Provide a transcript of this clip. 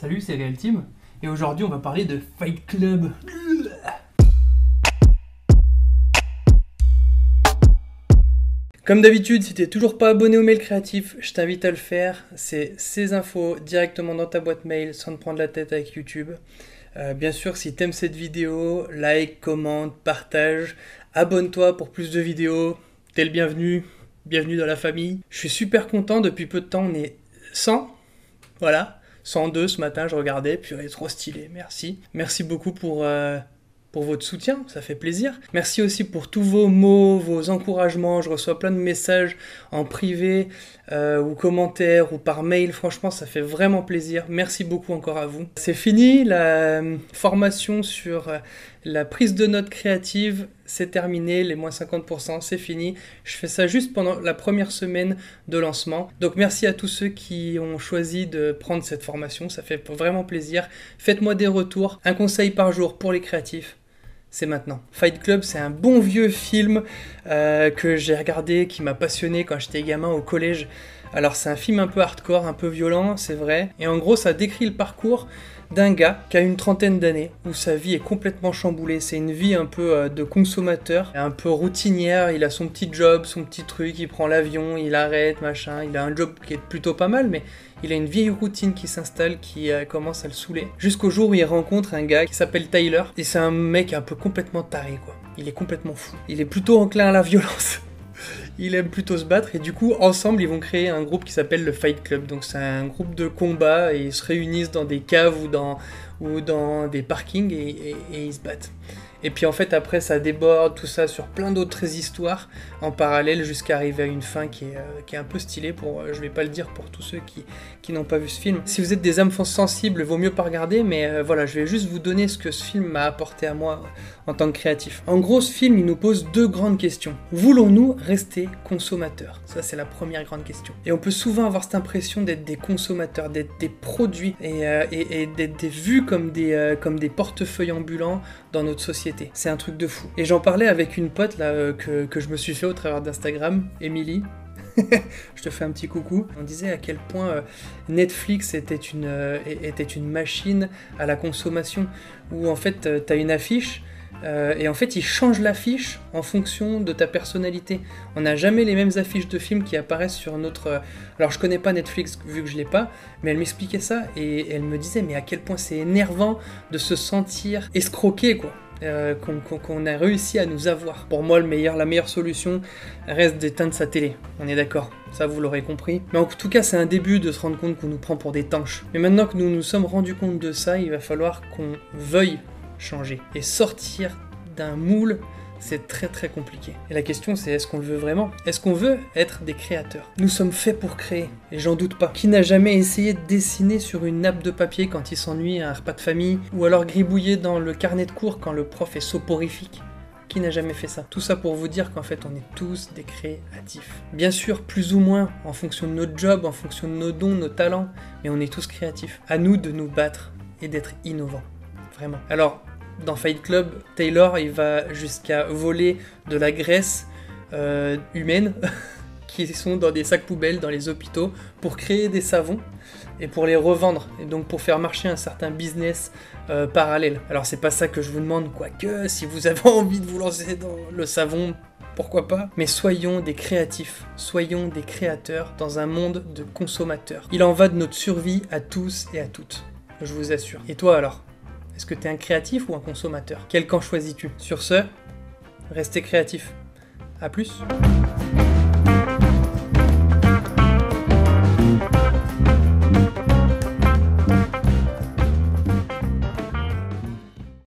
Salut, c'est Real Team, et aujourd'hui on va parler de Fight Club. Comme d'habitude, si t'es toujours pas abonné au mail créatif, je t'invite à le faire. C'est ces infos directement dans ta boîte mail sans te prendre la tête avec YouTube. Bien sûr, si t'aimes cette vidéo, like, commente, partage, abonne-toi pour plus de vidéos. T'es le bienvenu, bienvenue dans la famille. Je suis super content, depuis peu de temps on est 100, voilà. 102 ce matin, je regardais, puis elle est trop stylé, merci. Merci beaucoup pour votre soutien, ça fait plaisir. Merci aussi pour tous vos mots, vos encouragements. Je reçois plein de messages en privé ou commentaires ou par mail. Franchement, ça fait vraiment plaisir. Merci beaucoup encore à vous. C'est fini, la formation sur la prise de notes créative, c'est terminé. Les moins 50%, c'est fini. Je fais ça juste pendant la première semaine de lancement. Donc merci à tous ceux qui ont choisi de prendre cette formation. Ça fait vraiment plaisir. Faites-moi des retours. Un conseil par jour pour les créatifs. C'est maintenant. Fight Club, c'est un bon vieux film que j'ai regardé, qui m'a passionné quand j'étais gamin au collège. Alors c'est un film un peu hardcore, un peu violent, c'est vrai. Et en gros, ça décrit le parcours d'un gars qui a une trentaine d'années, où sa vie est complètement chamboulée. C'est une vie un peu de consommateur, un peu routinière. Il a son petit job, son petit truc, il prend l'avion, il arrête, machin. Il a un job qui est plutôt pas mal, mais il a une vieille routine qui s'installe, qui commence à le saouler. Jusqu'au jour où il rencontre un gars qui s'appelle Tyler. Et c'est un mec un peu complètement taré, quoi. Il est complètement fou. Il est plutôt enclin à la violence. Il aime plutôt se battre et du coup, ensemble, ils vont créer un groupe qui s'appelle le Fight Club. Donc c'est un groupe de combat et ils se réunissent dans des caves ou dans des parkings et ils se battent. Et puis en fait, après, ça déborde, tout ça, sur plein d'autres histoires en parallèle jusqu'à arriver à une fin qui est un peu stylée. Je vais pas le dire pour tous ceux qui n'ont pas vu ce film. Si vous êtes des âmes sensibles, vaut mieux pas regarder, mais voilà, je vais juste vous donner ce que ce film m'a apporté à moi en tant que créatif. En gros, ce film, il nous pose deux grandes questions. Voulons-nous rester consommateurs? Ça, c'est la première grande question. Et on peut souvent avoir cette impression d'être des consommateurs, d'être des produits et d'être vus comme des portefeuilles ambulants dans notre société. C'est un truc de fou. Et j'en parlais avec une pote là que je me suis fait au travers d'Instagram, Émilie. Je te fais un petit coucou. On disait à quel point Netflix était une machine à la consommation, où en fait t'as une affiche et en fait ils changent l'affiche en fonction de ta personnalité. On n'a jamais les mêmes affiches de films qui apparaissent sur notre... Alors je connais pas Netflix vu que je l'ai pas, mais elle m'expliquait ça et elle me disait mais à quel point c'est énervant de se sentir escroqué, quoi. Qu'on a réussi à nous avoir. Pour moi, la meilleure solution reste d'éteindre sa télé. On est d'accord, ça vous l'aurez compris. Mais en tout cas, c'est un début de se rendre compte qu'on nous prend pour des tanches. Mais maintenant que nous nous sommes rendus compte de ça, il va falloir qu'on veuille changer. Et sortir d'un moule, c'est très très compliqué. Et la question c'est, est-ce qu'on le veut vraiment? Est-ce qu'on veut être des créateurs? Nous sommes faits pour créer, et j'en doute pas. Qui n'a jamais essayé de dessiner sur une nappe de papier quand il s'ennuie à un repas de famille? Ou alors gribouiller dans le carnet de cours quand le prof est soporifique? Qui n'a jamais fait ça? Tout ça pour vous dire qu'en fait on est tous des créatifs. Bien sûr, plus ou moins, en fonction de notre job, en fonction de nos dons, nos talents, mais on est tous créatifs. À nous de nous battre et d'être innovants. Vraiment. Alors, dans Fight Club, Taylor, il va jusqu'à voler de la graisse humaine qui sont dans des sacs poubelles dans les hôpitaux pour créer des savons et pour les revendre, et donc pour faire marcher un certain business parallèle. Alors c'est pas ça que je vous demande, quoique si vous avez envie de vous lancer dans le savon, pourquoi pas, mais soyons des créatifs, soyons des créateurs dans un monde de consommateurs. Il en va de notre survie à tous et à toutes, je vous assure. Et toi alors? Est-ce que tu es un créatif ou un consommateur? Quel camp choisis-tu? Sur ce, restez créatifs. A plus.